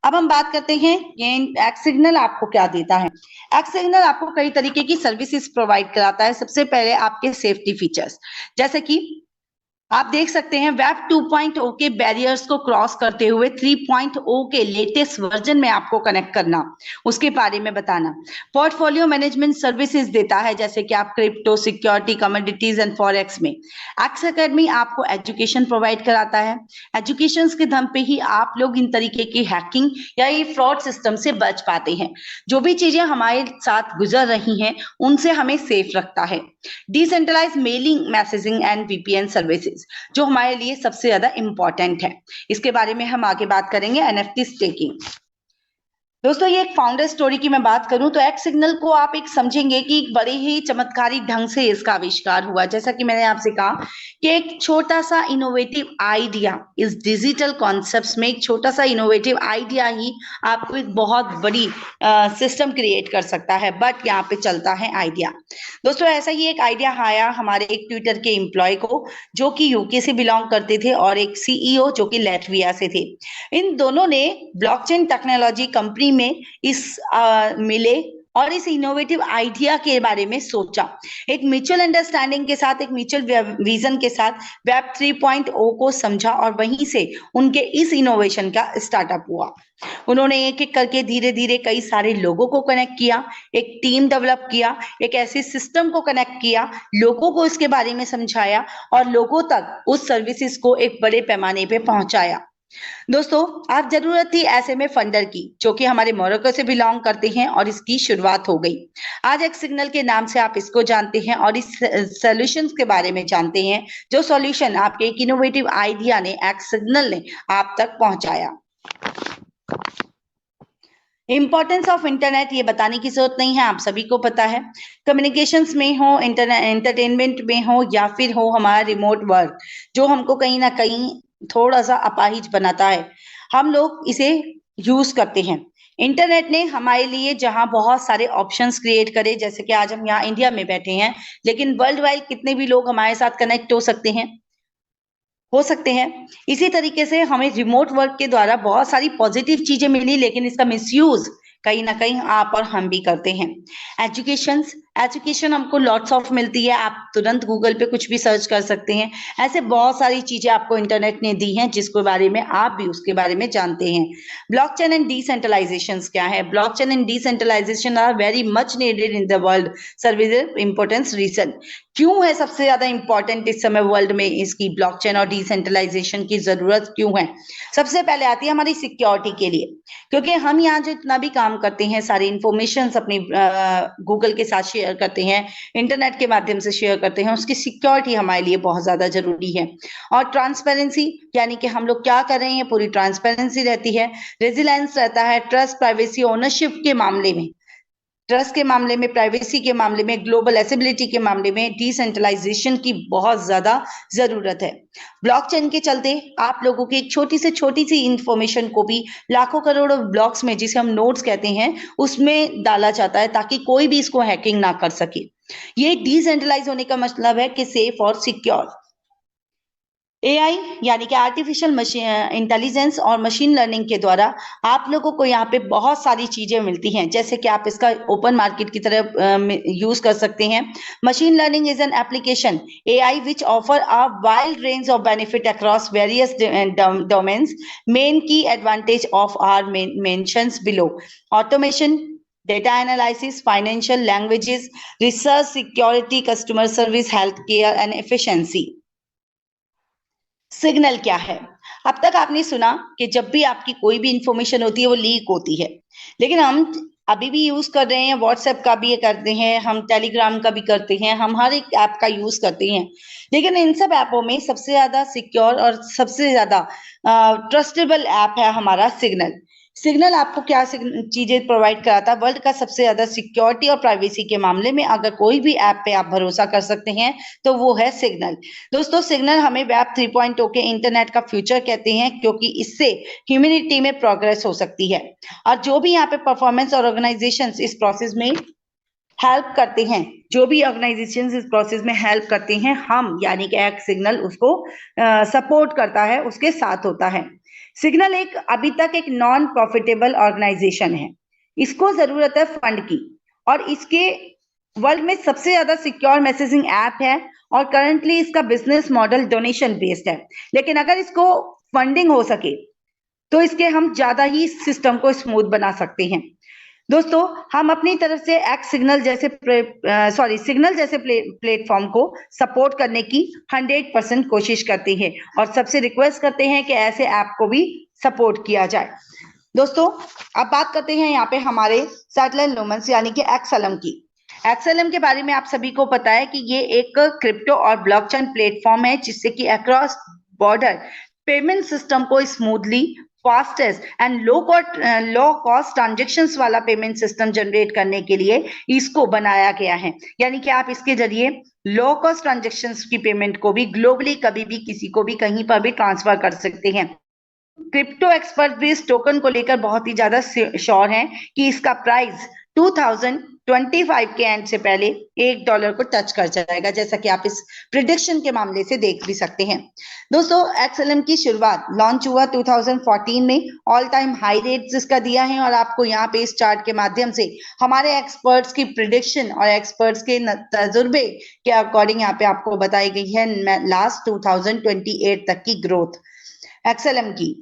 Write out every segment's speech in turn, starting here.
अब हम बात करते हैं ये एक्स सिग्नल आपको क्या देता है। एक्स सिग्नल आपको कई तरीके की सर्विसेज प्रोवाइड कराता है। सबसे पहले आपके सेफ्टी फीचर्स, जैसे कि आप देख सकते हैं वेब 2.0 के बैरियर्स को क्रॉस करते हुए 3.0 के लेटेस्ट वर्जन में आपको कनेक्ट करना, उसके बारे में बताना। पोर्टफोलियो मैनेजमेंट सर्विसेज देता है, जैसे कि आप crypto, security, commodities and forex में। एक्स एकेडमी आपको एजुकेशन प्रोवाइड कराता है। एजुकेशन के दम पे ही आप लोग इन तरीके की हैकिंग या ये फ्रॉड सिस्टम से बच पाते हैं। जो भी चीजें हमारे साथ गुजर रही हैं उनसे हमें सेफ रखता है। Decentralize mailing, messaging and VPN services, जो हमारे लिए सबसे ज्यादा इंपॉर्टेंट है। इसके बारे में हम आगे बात करेंगे। एनएफटी स्टेकिंग, दोस्तों ये एक फाउंडर स्टोरी की मैं बात करूं तो एक्स सिग्नल को आप एक समझेंगे कि बड़े ही चमत्कारी ढंग से इसका आविष्कार हुआ। जैसा कि मैंने आपसे कहा कि एक छोटा सा इनोवेटिव आइडिया, इस डिजिटल कॉन्सेप्ट्स में एक छोटा सा इनोवेटिव आइडिया ही आपको एक बहुत बड़ी सिस्टम क्रिएट कर सकता है। बट यहाँ पे चलता है आइडिया। दोस्तों ऐसा ही एक आइडिया आया हमारे एक ट्विटर के एम्प्लॉय को, जो कि यूके से बिलोंग करते थे, और एक सीईओ जो कि लैटविया से थे। इन दोनों ने ब्लॉकचेन टेक्नोलॉजी कंपनी में मिले और इस इनोवेटिव आइडिया के बारे में सोचा। एक म्यूचुअल अंडरस्टैंडिंग के साथ, एक म्यूचुअल विजन के साथ वेब 3.0 को समझा और वहीं से उनके इस इनोवेशन का स्टार्टअप हुआ। उन्होंने एक एक करके धीरे धीरे कई सारे लोगों को कनेक्ट किया, एक टीम डेवलप किया, एक ऐसे सिस्टम को कनेक्ट किया, लोगों को इसके बारे में समझाया और लोगों तक उस सर्विसेज को एक बड़े पैमाने पे पहुंचाया। दोस्तों आप जरूरत थी ऐसे में फंडर की, जो कि हमारे मोरक्को से बिलोंग करते हैं, और इसकी शुरुआत हो गई। आज एक सिग्नल के नाम से आप इसको जानते हैं और इस सॉल्यूशंस के बारे में जानते हैं, जो सॉल्यूशन आपके एक इनोवेटिव आइडिया ने, एक्स सिग्नल ने आप तक पहुंचाया। इंपॉर्टेंस ऑफ इंटरनेट ये बताने की जरूरत नहीं है, आप सभी को पता है। कम्युनिकेशंस में हो, इंटरनेट एंटरटेनमेंट में हो, या फिर हो हमारा रिमोट वर्क, जो हमको कहीं ना कहीं थोड़ा सा अपाहिज बनाता है, हम लोग इसे यूज करते हैं। इंटरनेट ने हमारे लिए जहां बहुत सारे ऑप्शंस क्रिएट करे, जैसे कि आज हम यहाँ इंडिया में बैठे हैं, लेकिन वर्ल्ड वाइड कितने भी लोग हमारे साथ कनेक्ट हो सकते हैं। इसी तरीके से हमें रिमोट वर्क के द्वारा बहुत सारी पॉजिटिव चीजें मिली, लेकिन इसका मिसयूज कहीं ना कहीं आप और हम भी करते हैं। एजुकेशन हमको लॉट्स ऑफ मिलती है, आप तुरंत गूगल पे कुछ भी सर्च कर सकते हैं। ऐसे बहुत सारी चीजें आपको इंटरनेट ने दी हैं, जिसके बारे में आप भी उसके बारे में जानते हैं। ब्लॉकचेन एंड डिसेंट्रलाइजेशन क्या है? Blockchain and decentralization are very much needed in the world service importance reason. क्यों है सबसे ज्यादा इंपॉर्टेंट इस समय वर्ल्ड में इसकी ब्लॉकचेन और डिसेंट्रलाइजेशन की जरूरत क्यों है? सबसे पहले आती है हमारी सिक्योरिटी के लिए, क्योंकि हम यहाँ जो इतना भी काम करते हैं, सारी इंफॉर्मेशन अपनी गूगल के साथ शेयर करते हैं, इंटरनेट के माध्यम से शेयर करते हैं, उसकी सिक्योरिटी हमारे लिए बहुत ज्यादा जरूरी है। और ट्रांसपेरेंसी, यानी कि हम लोग क्या कर रहे हैं, पूरी ट्रांसपेरेंसी रहती है। रेजिलेंस रहता है, ट्रस्ट, प्राइवेसी, ओनरशिप के मामले में, ट्रस्ट के मामले में, प्राइवेसी के मामले में, ग्लोबल एसेबिलिटी के मामले में डिसेंट्रलाइजेशन की बहुत ज्यादा जरूरत है। ब्लॉकचेन के चलते आप लोगों की एक छोटी से छोटी सी इंफॉर्मेशन को भी लाखों करोड़ों ब्लॉक्स में, जिसे हम नोड्स कहते हैं, उसमें डाला जाता है ताकि कोई भी इसको हैकिंग ना कर सके। ये डिसेंट्रलाइज होने का मतलब है कि सेफ और सिक्योर। एआई यानी कि आर्टिफिशियल मशीन इंटेलिजेंस और मशीन लर्निंग के द्वारा आप लोगों को यहाँ पे बहुत सारी चीजें मिलती हैं, जैसे कि आप इसका ओपन मार्केट की तरह यूज कर सकते हैं। Machine learning is an application AI which offer a wide range of benefit across various domains. Main key advantage of are mentions below: automation, data analysis, financial, languages, research, security, customer service, healthcare and efficiency। Signal क्या है? अब तक आपने सुना कि जब भी आपकी कोई भी इंफॉर्मेशन होती है वो लीक होती है, लेकिन हम अभी भी यूज कर रहे हैं, व्हाट्सएप का भी करते हैं, हम टेलीग्राम का भी करते हैं, हम हर एक ऐप का यूज करते हैं। लेकिन इन सब ऐपों में सबसे ज्यादा सिक्योर और सबसे ज्यादा ट्रस्टेबल ऐप है हमारा सिग्नल। सिग्नल आपको क्या चीजें प्रोवाइड कराता है? वर्ल्ड का सबसे ज्यादा सिक्योरिटी और प्राइवेसी के मामले में अगर कोई भी ऐप पे आप भरोसा कर सकते हैं तो वो है सिग्नल। दोस्तों सिग्नल हमें वेब 3.0 के इंटरनेट का फ्यूचर कहते हैं, क्योंकि इससे ह्यूमैनिटी में प्रोग्रेस हो सकती है। और जो भी यहाँ पे परफॉर्मेंस और ऑर्गेनाइजेशन इस प्रोसेस में हेल्प करते हैं, जो भी ऑर्गेनाइजेशन इस प्रोसेस में हेल्प करते हैं, हम यानी कि एक्ट सिग्नल उसको सपोर्ट करता है, उसके साथ होता है। सिग्नल एक अभी तक एक नॉन प्रॉफिटेबल ऑर्गेनाइजेशन है। इसको जरूरत है फंड की, और इसके वर्ल्ड में सबसे ज्यादा सिक्योर मैसेजिंग ऐप है, और करंटली इसका बिजनेस मॉडल डोनेशन बेस्ड है। लेकिन अगर इसको फंडिंग हो सके तो इसके हम ज्यादा ही सिस्टम को स्मूथ बना सकते हैं। दोस्तों, हम अपनी तरफ से एक्ट सिग्नल जैसे सिग्नल जैसे प्लेटफॉर्म को सपोर्ट करने की 100% कोशिश करते हैं, और सबसे रिक्वेस्ट करते हैं कि ऐसे ऐप को भी सपोर्ट किया जाए। दोस्तों, अब बात करते हैं यहाँ पे हमारे सैटेलाइट लुमेंस यानी कि एक्सएलएम की। एक्सएलएम के बारे में आप सभी को पता है कि ये एक क्रिप्टो और ब्लॉकचेन प्लेटफॉर्म है, जिससे कि अक्रॉस बॉर्डर पेमेंट सिस्टम को smoothly, fastest and low cost transactions वाला पेमेंट सिस्टम जनरेट करने के लिए इसको बनाया गया है। यानी कि आप इसके जरिए लो कॉस्ट ट्रांजेक्शंस की पेमेंट को भी ग्लोबली कभी भी किसी को भी कहीं पर भी ट्रांसफर कर सकते हैं। क्रिप्टो एक्सपर्ट भी इस टोकन को लेकर बहुत ही ज्यादा श्योर हैं कि इसका प्राइस 2025 के एंड से पहले $1 को टच कर जाएगा, जैसा कि आप इस प्रिडिक्शन के मामले से देख भी सकते हैं। दोस्तों, एक्सएलएम की शुरुआत लॉन्च हुआ 2014 में, ऑल टाइम हाई रेट्स इसका दिया है, और आपको यहाँ पे इस चार्ट के माध्यम से हमारे एक्सपर्ट्स की प्रिडिक्शन और एक्सपर्ट्स के तजुर्बे के अकॉर्डिंग यहाँ पे आपको बताई गई है लास्ट 2028 तक की ग्रोथ एक्सएलएम की।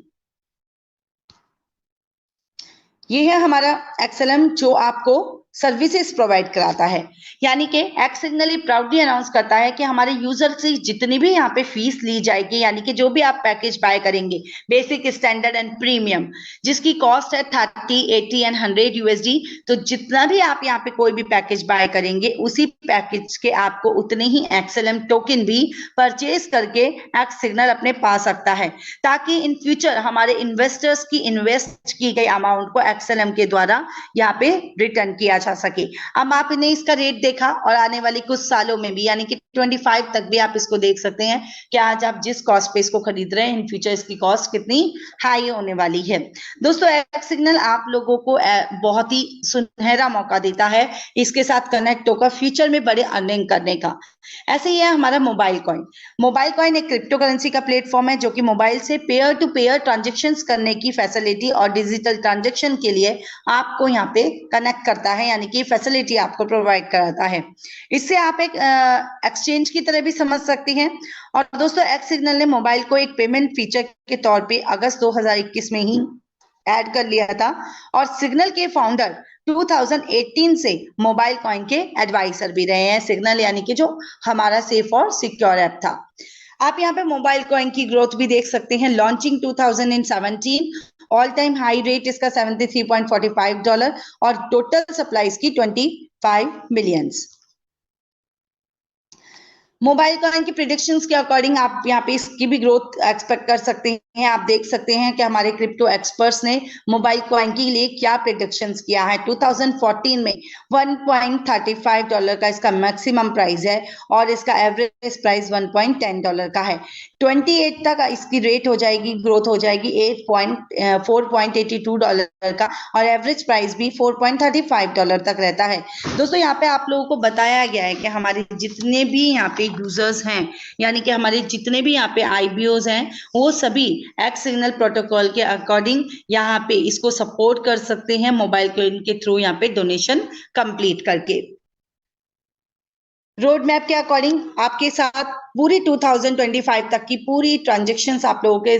ये है हमारा एक्सएलएम, जो आपको सर्विसेज प्रोवाइड कराता है। यानी कि एक्ट सिग्नल प्राउडली अनाउंस करता है कि हमारे यूजर से जितनी भी यहाँ पे फीस ली जाएगी, यानी कि जो भी आप पैकेज बाय करेंगे, बेसिक, स्टैंडर्ड एंड प्रीमियम, जिसकी कॉस्ट है 30, 80 एंड 100 यूएसडी, तो जितना भी आप यहाँ पे कोई भी पैकेज बाय करेंगे, उसी पैकेज के आपको उतने ही एक्सएलएम टोकन भी परचेज करके एक्ट सिग्नल अपने पा सकता है, ताकि इन फ्यूचर हमारे इन्वेस्टर्स की इन्वेस्ट की गई अमाउंट को एक्सएलएम के द्वारा यहाँ पे रिटर्न किया जा सके। अब आपने इसका रेट देखा, और आने वाले कुछ सालों में भी यानी कि 25 तक भी आप इसको देख सकते हैं कि आज आप जिस कॉस्ट पे इसको खरीद रहे हैं, इन फ्यूचर इसकी कॉस्ट कितनी हाई होने वाली है। दोस्तों, एक्ट सिग्नल आप लोगों को बहुत ही सुनहरा मौका देता है इसके साथ कनेक्ट होकर फ्यूचर में बड़े अर्निंग करने का। ऐसे ही है हमारा मोबाइल कॉइन। मोबाइल कॉइन एक क्रिप्टो करेंसी का प्लेटफॉर्म है, जो कि मोबाइल से पेयर टू पेयर ट्रांजेक्शन्स करने की फैसिलिटी और डिजिटल ट्रांजेक्शन के लिए आपको यहाँ पे कनेक्ट करता है, यानी कि फैसिलिटी आपको प्रोवाइड कराता है। इससे आप एक एक्सचेंज की तरह भी समझ सकती हैं। और दोस्तों, एक्ट सिग्नल ने मोबाइल को एक पेमेंट फीचर के तौर पे अगस्त 2021 में ही ऐड कर लिया था, और सिग्नल के फाउंडर 2018 से मोबाइल कॉइन के एडवाइजर भी रहे हैं। सिग्नल यानी कि जो हमारा सेफ और सिक्योर ऐप था। आप यहाँ पे मोबाइल कॉइन की ग्रोथ भी देख सकते हैं। Launching 2017, all time high rate इसका $73.45, और टोटल सप्लाईज की 25 मिलियंस। मोबाइल कॉइन की प्रिडिक्शंस के अकॉर्डिंग आप यहाँ पे इसकी भी ग्रोथ एक्सपेक्ट कर सकते हैं। आप देख सकते हैं कि हमारे क्रिप्टो एक्सपर्ट्स ने मोबाइल कॉइन के लिए क्या प्रिडिक्शंस किया है। 2014 में $1.35 का इसका मैक्सिमम प्राइस है, और इसका एवरेज प्राइस $1.10 का है। 28 तक इसकी रेट हो जाएगी, ग्रोथ हो जाएगी $4.82 का, और एवरेज प्राइस भी $4.35 तक रहता है। दोस्तों, यहाँ पे आप लोगों को बताया गया है कि हमारे जितने भी यहाँ पे यूजर्स हैं, यानी कि हमारे जितने भी यहाँ पे आईबीओज हैं, वो सभी एक्ट सिग्नल प्रोटोकॉल के अकॉर्डिंग यहाँ पे इसको सपोर्ट कर सकते हैं मोबाइल के थ्रू यहाँ पे डोनेशन कंप्लीट करके। रोड मैप के अकॉर्डिंग आपके साथ पूरी 2025 तक की पूरी ट्रांजेक्शन्स आप लोगों के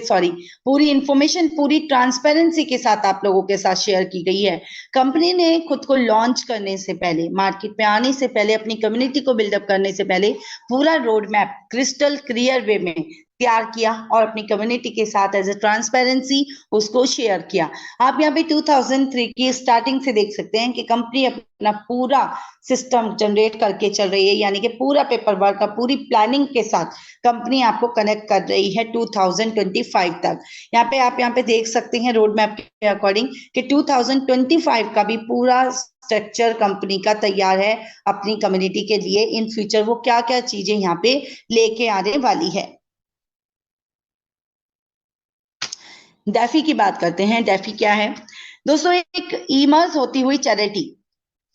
पूरी इंफॉर्मेशन पूरी ट्रांसपेरेंसी के साथ आप लोगों के साथ शेयर की गई है। कंपनी ने खुद को लॉन्च करने से पहले, मार्केट में आने से पहले, अपनी कम्युनिटी को बिल्डअप करने से पहले पूरा road map crystal clear way में तैयार किया, और अपनी कम्युनिटी के साथ एज ए ट्रांसपेरेंसी उसको शेयर किया। आप यहाँ पे 2003 की स्टार्टिंग से देख सकते हैं कि कंपनी अपना पूरा सिस्टम जनरेट करके चल रही है, यानी कि पूरा पेपर वर्क का पूरी प्लानिंग के साथ कंपनी आपको कनेक्ट कर रही है 2025 तक। आप यहाँ पे देख सकते हैं रोड मैप के अकॉर्डिंग कि 2025 का भी पूरा स्ट्रक्चर कंपनी का तैयार है अपनी कम्युनिटी के लिए। इन फ्यूचर वो क्या क्या चीजें यहाँ पे लेके आने वाली है। डेफी की बात करते हैं। डेफी क्या है दोस्तों? एक ईमर्ज होती हुई चैरिटी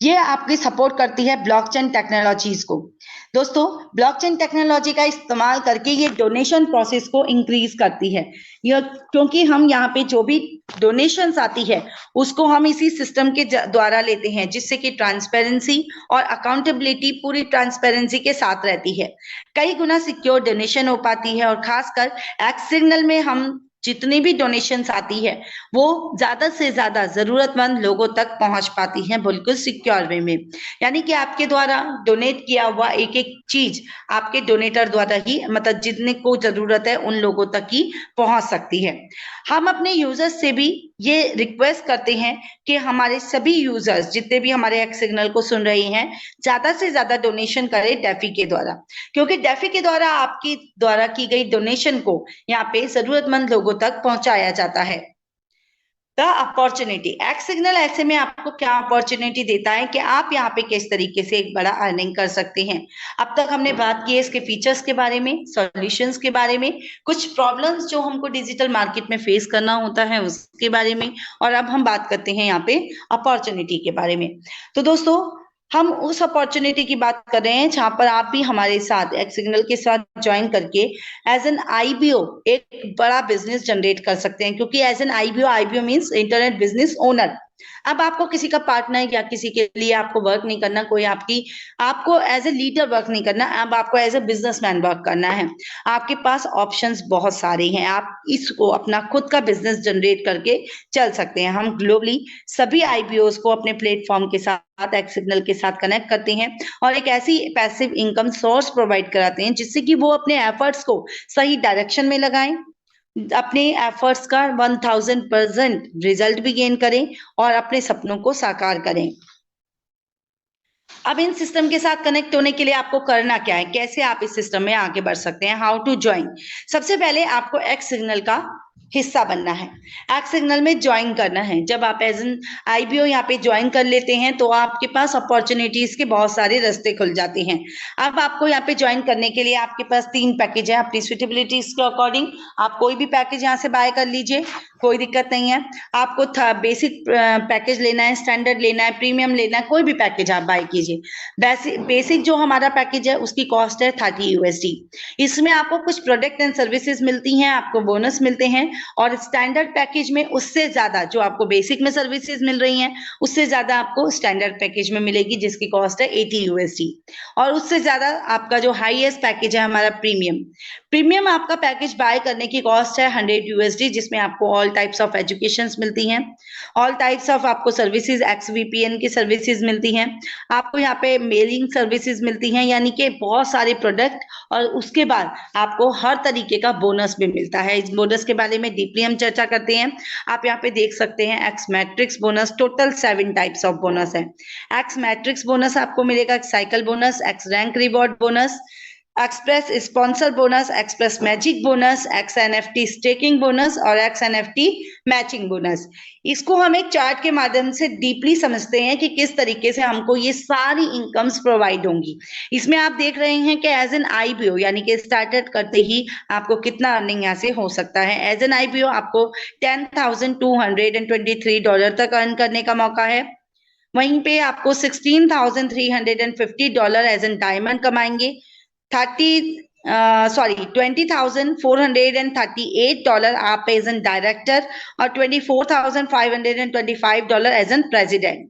ये आपकी सपोर्ट करती है ब्लॉकचेन टेक्नोलॉजीज को। दोस्तों, ब्लॉकचेन टेक्नोलॉजी का इस्तेमाल करके ये डोनेशन प्रोसेस को इंक्रीज करती है। यह क्योंकि हम यहाँ पे जो भी डोनेशंस आती है उसको हम इसी सिस्टम के द्वारा लेते हैं, जिससे कि ट्रांसपेरेंसी और अकाउंटेबिलिटी पूरी ट्रांसपेरेंसी के साथ रहती है। कई गुना सिक्योर डोनेशन हो पाती है और खासकर एक्स सिग्नल में हम जितनी भी डोनेशंस आती है वो ज्यादा से ज्यादा जरूरतमंद लोगों तक पहुंच पाती हैं, बिल्कुल सिक्योर वे में। यानी कि आपके द्वारा डोनेट किया हुआ एक एक चीज आपके डोनेटर द्वारा ही, मतलब जितने को जरूरत है उन लोगों तक ही पहुंच सकती है। हम अपने यूजर्स से भी ये रिक्वेस्ट करते हैं कि हमारे सभी यूजर्स जितने भी हमारे एक्स सिग्नल को सुन रहे हैं, ज्यादा से ज्यादा डोनेशन करें डेफी के द्वारा, क्योंकि डेफी के द्वारा आपकी द्वारा की गई डोनेशन को यहाँ पे जरूरतमंद लोगों तक पहुंचाया जाता है। द अपॉर्चुनिटी, एक्स सिग्नल ऐसे में आपको क्या अपॉर्चुनिटी देता है कि आप यहाँ पे किस तरीके से एक बड़ा अर्निंग कर सकते हैं। अब तक हमने बात की है इसके फीचर्स के बारे में, सॉल्यूशंस के बारे में, कुछ प्रॉब्लम्स जो हमको डिजिटल मार्केट में फेस करना होता है उसके बारे में, और अब हम बात करते हैं यहाँ पे अपॉर्चुनिटी के बारे में। तो दोस्तों, हम उस अपॉर्चुनिटी की बात कर रहे हैं जहां पर आप भी हमारे साथ एक्स सिग्नल के साथ ज्वाइन करके एज एन आईबीओ एक बड़ा बिजनेस जनरेट कर सकते हैं। क्योंकि as an IBO, IBO means internet business owner. अब आपको किसी का पार्टनर या किसी के लिए आपको वर्क नहीं करना, कोई आपको एज ए लीडर वर्क नहीं करना, अब आपको एज ए बिजनेसमैन वर्क करना है। आपके पास ऑप्शंस बहुत सारे हैं, आप इसको अपना खुद का बिजनेस जनरेट करके चल सकते हैं। हम ग्लोबली सभी आईबीओस को अपने प्लेटफॉर्म के साथ, एक्स सिग्नल के साथ कनेक्ट करते हैं और एक ऐसी पैसिव इनकम सोर्स प्रोवाइड कराते हैं जिससे कि वो अपने एफर्ट्स को सही डायरेक्शन में लगाएं, अपने एफर्ट्स का 1000% रिजल्ट भी गेन करें और अपने सपनों को साकार करें। अब इन सिस्टम के साथ कनेक्ट होने के लिए आपको करना क्या है, कैसे आप इस सिस्टम में आगे बढ़ सकते हैं, हाउ टू ज्वाइन। सबसे पहले आपको एक्स सिग्नल का हिस्सा बनना है, एक्स सिग्नल में ज्वाइन करना है। जब आप एज एन आईबीओ यहाँ पे ज्वाइन कर लेते हैं तो आपके पास अपॉर्चुनिटीज के बहुत सारे रास्ते खुल जाते हैं। अब आपको यहाँ पे ज्वाइन करने के लिए आपके पास 3 पैकेज है, अपनी सुटेबिलिटीज के अकॉर्डिंग आप कोई भी पैकेज यहाँ से बाय कर लीजिए, कोई दिक्कत नहीं है। आपको बेसिक पैकेज लेना है, स्टैंडर्ड लेना है, प्रीमियम लेना है, कोई भी पैकेज आप बाय कीजिए। बेसिक जो हमारा पैकेज है उसकी कॉस्ट है 30 यूएसडी। इसमें आपको कुछ प्रोडक्ट एंड सर्विसेज मिलती हैं, आपको बोनस मिलते हैं, और स्टैंडर्ड पैकेज में उससे ज्यादा जो आपको बेसिक में सर्विसेज मिल रही हैं उससे ज्यादा आपको स्टैंडर्ड पैकेज में मिलेगी, जिसकी कॉस्ट है 80 यूएसडी। और उससे ज्यादा आपका जो हाईएस्ट पैकेज है हमारा प्रीमियम आपका पैकेज बाय करने की कॉस्ट है 100 यूएसडी, जिसमें आपको ऑल टाइप्स ऑफ एजुकेशंस मिलती हैं, ऑल टाइप्स ऑफ आपको सर्विसेज, एक्सवीपीएन की सर्विसेज मिलती हैं, आपको यहाँ पे मेलिंग सर्विसेज मिलती हैं, यानी कि बहुत सारे प्रोडक्ट, और उसके बाद आपको हर तरीके का बोनस भी मिलता है। इस बोनस के बारे में डीपली हम चर्चा करते हैं। आप यहाँ पे देख सकते हैं x matrix bonus, total 7 types of bonus है। एक्स मैट्रिक्स बोनस आपको मिलेगा, cycle bonus, x rank reward bonus, express sponsor bonus, express magic bonus, x NFT staking bonus और एक्स एनएफटी मैचिंग बोनस। इसको हम एक चार्ट के माध्यम से डीपली समझते हैं कि किस तरीके से हमको ये सारी इनकम्स प्रोवाइड होंगी। इसमें आप देख रहे हैं कि एज एन आईबीओ यानी कि स्टार्ट करते ही आपको कितना अर्निंग यहाँ से हो सकता है। एज एन आईबीओ आपको $10,223 तक अर्न करने का मौका है। वहीं पे आपको $16,350 एज एन डायमंड कमाएंगे, 20,438 आप एज एन डायरेक्टर और $24,525 एज एन प्रेसिडेंट।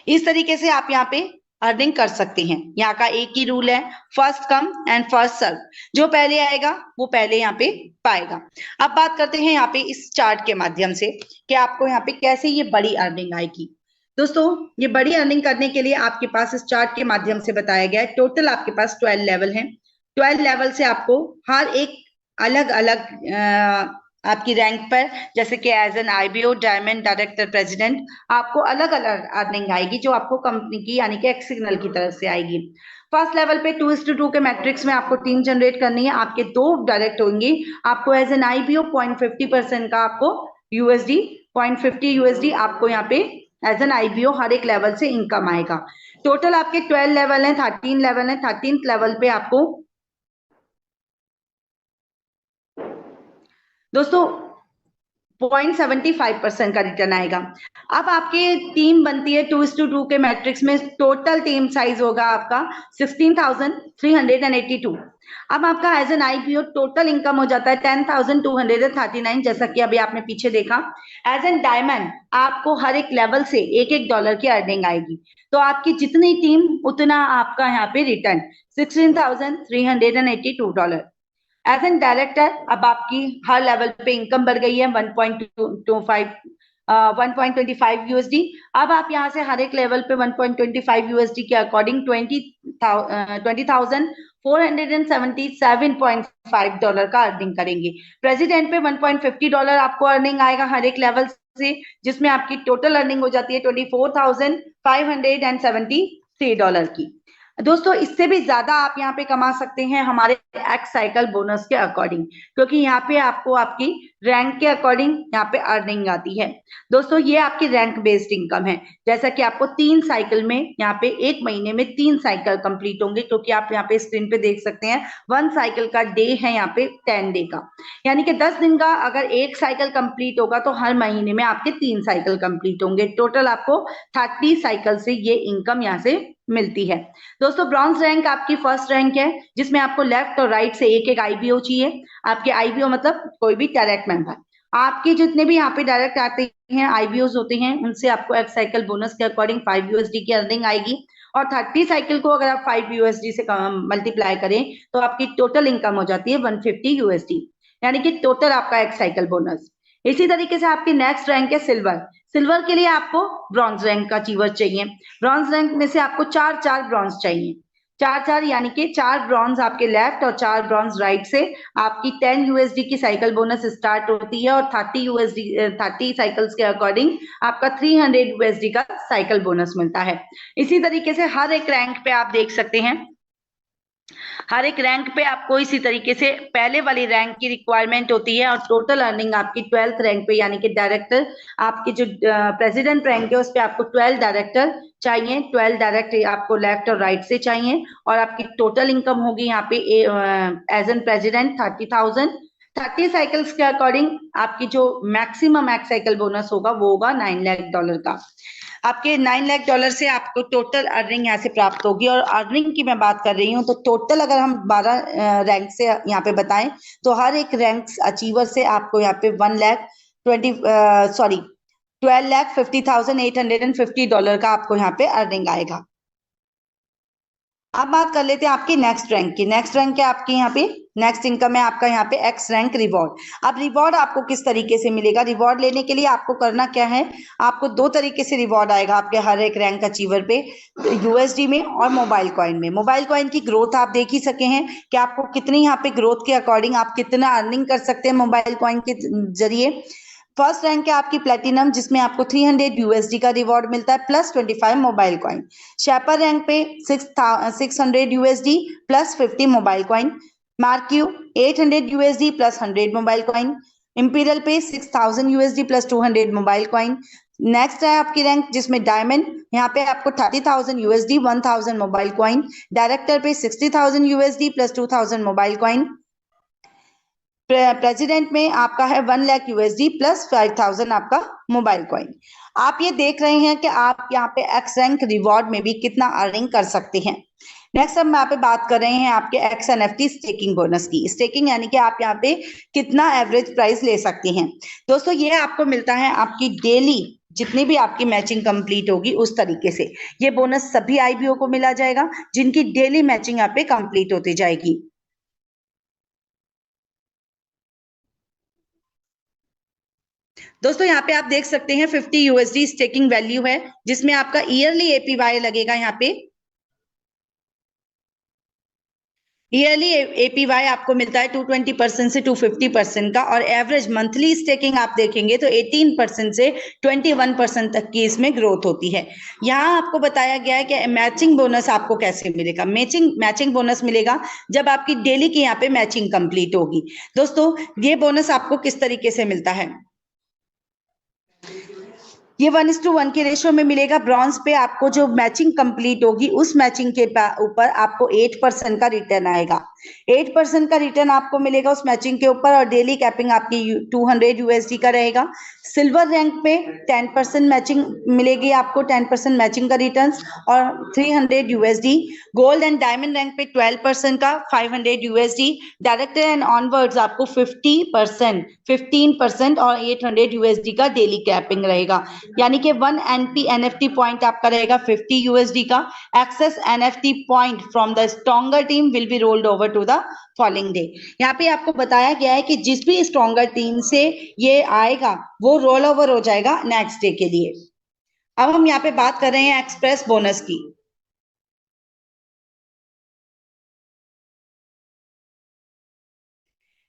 इस तरीके से आप यहाँ पे अर्निंग कर सकते हैं। यहाँ का एक ही रूल है, first come and first serve, जो पहले आएगा वो पहले यहाँ पे पाएगा। अब बात करते हैं यहाँ पे इस चार्ट के माध्यम से कि आपको यहाँ पे कैसे ये बड़ी अर्निंग आएगी। दोस्तों, ये बड़ी अर्निंग करने के लिए आपके पास इस चार्ट के माध्यम से बताया गया है, टोटल आपके पास 12 लेवल हैं। 12 लेवल से आपको हर एक अलग अलग आपकी रैंक पर, जैसे कि as an IBO, diamond, director, president, आपको अलग अलग अर्निंग आएगी जो आपको कंपनी की यानी कि एक्स सिग्नल की तरफ से आएगी। फर्स्ट लेवल पे 2:2 के मैट्रिक्स में आपको टीम जनरेट करनी है, आपके 2 डायरेक्ट होंगे। आपको एज एन आईबीओ 0.50% का आपको यूएसडी 0.50 यूएसडी आपको यहाँ पे एज एन आईबीओ हर एक लेवल से इनकम आएगा। टोटल आपके 12 लेवल है, 13 लेवल है। 13th लेवल पे आपको दोस्तों 0.75% का रिटर्न आएगा। अब आपकी टीम बनती है 2:2 के मैट्रिक्स में, टोटल टीम साइज होगा आपका 16,382। अब आपका as an IPO total income हो जाता है 10,239, जैसा कि अभी आपने पीछे देखा। एज एन डायमंड आपको हर एक लेवल से $1 की अर्निंग आएगी, तो आपकी जितनी टीम उतना आपका यहाँ पे रिटर्न $16,382। एज एन डायरेक्टर अब आपकी हर लेवल पे इनकम बढ़ गई है 1.25 यूएसडी। अब आप यहाँ से हर एक लेवल पे 1.25 यूएसडी के अकॉर्डिंग $20,477.5 का अर्निंग करेंगे। प्रेसिडेंट पे $1.50 आपको अर्निंग आएगा हर एक लेवल से, जिसमें आपकी टोटल अर्निंग हो जाती है $24,573 की। दोस्तों इससे भी ज्यादा आप यहाँ पे कमा सकते हैं हमारे एक्स साइकिल बोनस के अकॉर्डिंग, क्योंकि यहाँ पे आपको आपकी रैंक के अकॉर्डिंग यहाँ पे अर्निंग आती है। दोस्तों ये आपकी रैंक बेस्ड इनकम है, जैसा कि आपको 3 साइकिल में यहाँ पे 1 महीने में 3 साइकिल कंप्लीट होंगे, क्योंकि आप यहाँ पे स्क्रीन पे देख सकते हैं 1 साइकिल का डे है यहाँ पे 10 डे का, यानी कि 10 दिन का अगर 1 साइकिल कंप्लीट होगा तो हर महीने में आपके 3 साइकिल कंप्लीट होंगे। टोटल आपको 30 साइकिल से ये इनकम यहाँ से मिलती है। दोस्तों ब्रॉन्ज रैंक आपकी फर्स्ट रैंक है, जिसमें आपको लेफ्ट और राइट से एक आईबीओ चाहिए। आपके आईबीओ मतलब कोई भी डायरेक्ट मेंबर, आपके जितने भी यहाँ पे डायरेक्ट आते हैं आईबीओज होते हैं, उनसे आपको एक साइकिल बोनस के अकॉर्डिंग 5 यूएसडी की अर्निंग आएगी। और 30 साइकिल को अगर आप 5 यूएसडी से मल्टीप्लाई करें तो आपकी टोटल इनकम हो जाती है 150 यूएसडी, यानी कि टोटल आपका एक साइकिल बोनस। इसी तरीके से आपकी नेक्स्ट रैंक है सिल्वर। सिल्वर के लिए आपको ब्रॉन्ज रैंक का अचीवर चाहिए। ब्रॉन्ज रैंक में से आपको 4 ब्रॉन्ज चाहिए, 4 यानी कि 4 ब्रॉन्ज आपके लेफ्ट और 4 ब्रॉन्ज राइट से आपकी 10 यूएसडी की साइकिल बोनस स्टार्ट होती है, और 30 साइकिल्स के अकॉर्डिंग आपका 300 यूएसडी का साइकिल बोनस मिलता है। इसी तरीके से हर एक रैंक पे आप देख सकते हैं, हर एक रैंक पे आपको इसी तरीके से पहले वाली रैंक की रिक्वायरमेंट होती है, और टोटल अर्निंग आपकी 12th रैंक पे, यानी कि डायरेक्टर आपकी जो प्रेसिडेंट रैंक है उस पे आपको 12 डायरेक्टर चाहिए। 12 डायरेक्ट आपको लेफ्ट और राइट से चाहिए, और आपकी टोटल इनकम होगी यहाँ पे एज एन प्रेसिडेंट 30,000। 30 साइकिल्स के अकॉर्डिंग आपकी जो मैक्सिमम एक्स साइकिल बोनस होगा वो होगा $9 लाख का। आपके $9 लाख से आपको टोटल अर्निंग यहाँ से प्राप्त होगी। और अर्निंग की मैं बात कर रही हूँ तो टोटल अगर हम 12 रैंक से यहाँ पे बताएं तो हर एक रैंक अचीवर से आपको यहाँ पे $12,50,850 का आपको यहाँ पे अर्निंग आएगा। अब बात कर लेते हैं आपकी नेक्स्ट रैंक की। नेक्स्ट रैंक है आपकी यहाँ पे नेक्स्ट इनकम है आपका यहाँ पे एक्स रैंक रिवॉर्ड। अब रिवॉर्ड आपको किस तरीके से मिलेगा? रिवॉर्ड लेने के लिए आपको करना क्या है, आपको 2 तरीके से रिवॉर्ड आएगा आपके हर एक रैंक अचीवर पे, यूएसडी में और मोबाइल कॉइन में। मोबाइल कॉइन की ग्रोथ आप देख ही सके हैं कि आपको कितनी यहाँ पे ग्रोथ के अकॉर्डिंग आप कितना अर्निंग कर सकते हैं मोबाइल कॉइन के जरिए। फर्स्ट रैंक है आपकी प्लेटिनम, जिसमें आपको 300 यूएसडी का रिवॉर्ड मिलता है plus 25 mobile coin. Shaper rank पे 600 USD plus 50 mobile coin. Marquee 800 USD plus 100 mobile coin. Imperial पे 6000 USD plus 200 mobile coin. Next है आपकी रैंक जिसमें डायमंड, यहाँ पे आपको 30,000 यूएसडी 1000 मोबाइल कॉइन। डायरेक्टर पे 60,000 USD plus 2000 mobile coin. President में आपका है 1 लाख यूएसडी प्लस 5000 आपका मोबाइल कॉइन। आप ये देख रहे हैं कि आप यहाँ पे एक्स रैंक रिवॉर्ड में भी कितना अर्निंग कर सकते हैं। नेक्स्ट हम यहाँ पे बात कर रहे हैं आपके एक्स एनएफटी स्टेकिंग बोनस की। स्टेकिंग यानी कि आप यहाँ पे कितना एवरेज प्राइस ले सकते हैं। दोस्तों ये आपको मिलता है आपकी डेली जितनी भी आपकी मैचिंग कंप्लीट होगी उस तरीके से। ये बोनस सभी आईबीओ को मिला जाएगा जिनकी डेली मैचिंग यहाँ पे कंप्लीट होती जाएगी। दोस्तों यहाँ पे आप देख सकते हैं 50 यूएसडी स्टेकिंग वैल्यू है, जिसमें आपका ईयरली एपीवाई लगेगा। यहाँ पे ईयरली एपीवाई आपको मिलता है 220% से 250% का, और एवरेज मंथली स्टेकिंग आप देखेंगे तो 18% से 21% तक की इसमें ग्रोथ होती है। यहाँ आपको बताया गया है कि मैचिंग बोनस आपको कैसे मिलेगा। मैचिंग बोनस मिलेगा जब आपकी डेली की यहाँ पे मैचिंग कंप्लीट होगी। दोस्तों ये बोनस आपको किस तरीके से मिलता है, ये 1:1 के रेशियो में मिलेगा। ब्रॉन्ज पे आपको जो मैचिंग कंप्लीट होगी उस मैचिंग के ऊपर आपको 8% का रिटर्न आएगा। 8% का रिटर्न आपको मिलेगा उस मैचिंग के ऊपर, और डेली कैपिंग आपकी 200 यूएसडी का रहेगा। सिल्वर रैंक पे 10% मैचिंग मिलेगी आपको, 10% मैचिंग का रिटर्न और 300 USD. Gold and diamond rank पे 12% का 500 यूएसडी। डायरेक्टर एंड ऑनवर्ड्स आपको 50%, 15% और 800 यूएसडी का डेली कैपिंग रहेगा। यानी कि 1 एनएफटी पॉइंट आपका रहेगा 50 यूएसडी का। Access NFT point from the stronger team will be rolled over to the following day. यहाँ पे आपको बताया गया है कि जिस भी स्ट्रॉन्गर टीम से ये आएगा वो रोल ओवर हो जाएगा नेक्स्ट डे के लिए। अब हम यहाँ पे बात कर रहे हैं एक्सप्रेस बोनस की।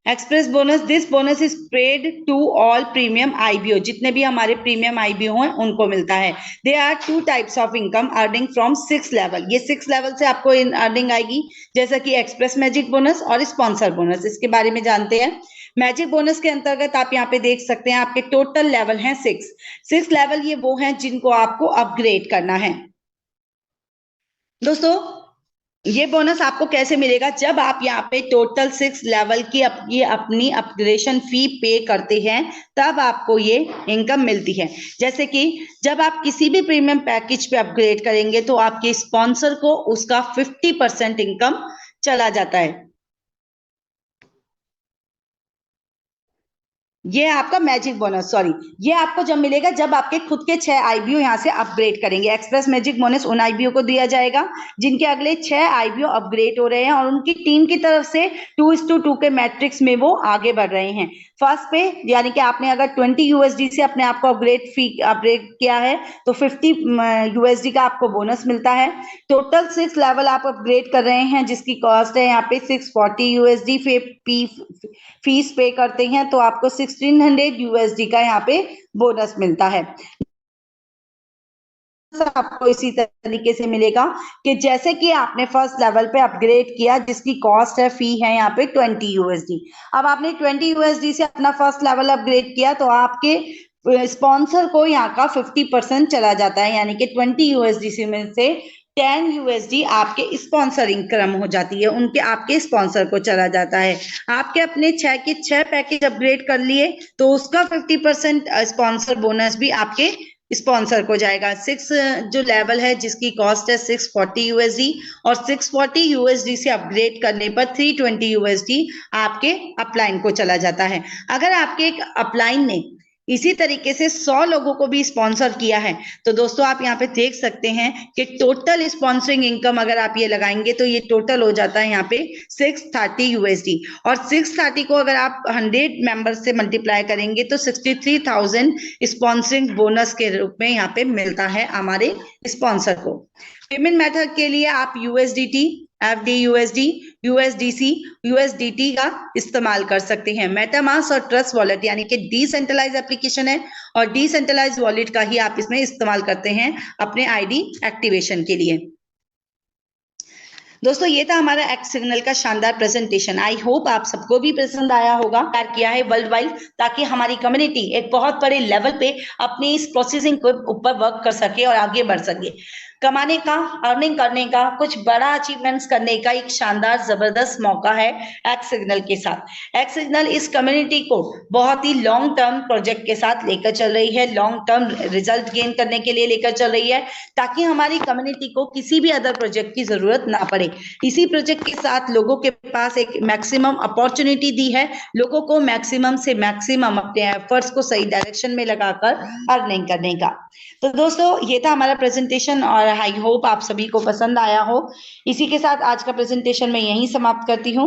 Express bonus, this bonus is paid to all premium IBO, जितने भी हमारे प्रीमियम आईबीओ हैं उनको मिलता है। There are 2 types of income earning from 6 level. ये 6 लेवल से आपको अर्निंग आएगी, जैसा कि एक्सप्रेस मैजिक बोनस और स्पॉन्सर बोनस। इसके बारे में जानते हैं। मैजिक बोनस के अंतर्गत आप यहाँ पे देख सकते हैं आपके टोटल लेवल हैं 6 लेवल। ये वो हैं जिनको आपको अपग्रेड करना है। दोस्तों ये बोनस आपको कैसे मिलेगा? जब आप यहाँ पे टोटल 6 लेवल की अपनी अपग्रेडेशन फी पे करते हैं तब आपको ये इनकम मिलती है। जैसे कि जब आप किसी भी प्रीमियम पैकेज पे अपग्रेड करेंगे तो आपके स्पॉन्सर को उसका 50% इनकम चला जाता है। ये आपका मैजिक बोनस, सॉरी, ये आपको जब मिलेगा जब आपके खुद के 6 आईबीओ यहाँ से अपग्रेड करेंगे। एक्सप्रेस मैजिक बोनस उन आईबीओ को दिया जाएगा जिनके अगले 6 आईबीओ अपग्रेड हो रहे हैं और उनकी टीम की तरफ से 2:2 के मैट्रिक्स में वो आगे बढ़ रहे हैं। फर्स्ट पे यानी कि आपने अगर 20 यूएसडी से अपने आप को अपग्रेड किया है तो 50 यूएसडी का आपको बोनस मिलता है। टोटल 6 लेवल आप अपग्रेड कर रहे हैं जिसकी कॉस्ट है यहाँ पे 640 यूएसडी। फीस पे करते हैं तो आपको 1600 यूएसडी का यहाँ पे बोनस मिलता है। आपको इसी तरीके से मिलेगा कि जैसे कि आपने फर्स्ट लेवल पे अपग्रेड किया जिसकी कॉस्ट है, फी है यहाँ पे 20 यूएसडी। अब आपने 20 यूएसडी से अपना फर्स्ट लेवल अपग्रेड किया तो आपके स्पॉन्सर को यहाँ का 50% चला जाता है, यानी कि 20 यूएसडी में से 10 यूएसडी आपके स्पॉन्सर इनकम हो जाती है, उनके आपके स्पॉन्सर को चला जाता है। आपके अपने 6 के 6 पैकेज अपग्रेड कर लिए तो उसका 50% स्पॉन्सर बोनस भी आपके स्पॉन्सर को जाएगा। 6 जो लेवल है जिसकी कॉस्ट है 640 यूएसडी और 640 यूएसडी से अपग्रेड करने पर 320 यूएसडी आपके अपलाइन को चला जाता है। अगर आपके एक अपलाइन ने इसी तरीके से 100 लोगों को भी स्पॉन्सर किया है तो दोस्तों आप यहाँ पे देख सकते हैं कि टोटल स्पॉन्सरिंग इनकम अगर आप ये लगाएंगे तो ये टोटल हो जाता है यहाँ पे 630 यूएसडी। और 630 को अगर आप 100 मेंबर्स से मल्टीप्लाई करेंगे तो 63,000 स्पॉन्सरिंग बोनस के रूप में यहाँ पे मिलता है हमारे स्पॉन्सर को। पेमेंट मेथड के लिए आप यूएसडीटी, एफडीयूएसडी, यूएसडीसी, यूएसडीटी का इस्तेमाल कर सकते हैं। मेटामास्क और ट्रस्ट वॉलेट यानी कि डिसेंट्रलाइज एप्लीकेशन है और डिसेंट्रलाइज वॉलेट का ही आप इसमें इस्तेमाल करते हैं अपने आईडी एक्टिवेशन के लिए। दोस्तों ये था हमारा एक्स सिग्नल का शानदार प्रेजेंटेशन। आई होप आप सबको भी पसंद आया होगा। तैयार किया है वर्ल्ड वाइड ताकि हमारी कम्युनिटी एक बहुत बड़े लेवल पे अपनी इस प्रोसेसिंग के ऊपर वर्क कर सके और आगे बढ़ सके। कमाने का, अर्निंग करने का, कुछ बड़ा अचीवमेंट्स करने का एक शानदार जबरदस्त मौका है एक्स सिग्नल के साथ। एक्स सिग्नल इस कम्युनिटी को बहुत ही लॉन्ग टर्म प्रोजेक्ट के साथ लेकर चल रही है, लॉन्ग टर्म रिजल्ट गेन करने के लिए लेकर चल रही है ताकि हमारी कम्युनिटी को किसी भी अदर प्रोजेक्ट की जरूरत ना पड़े। इसी प्रोजेक्ट के साथ लोगों के पास एक मैक्सिमम अपॉर्चुनिटी दी है, लोगों को मैक्सिमम से मैक्सिमम अपने एफर्ट्स को सही डायरेक्शन में लगाकर अर्निंग करने का। तो दोस्तों ये था हमारा प्रेजेंटेशन और आई होप आप सभी को पसंद आया हो। इसी के साथ आज का प्रेजेंटेशन मैं यहीं समाप्त करती हूँ।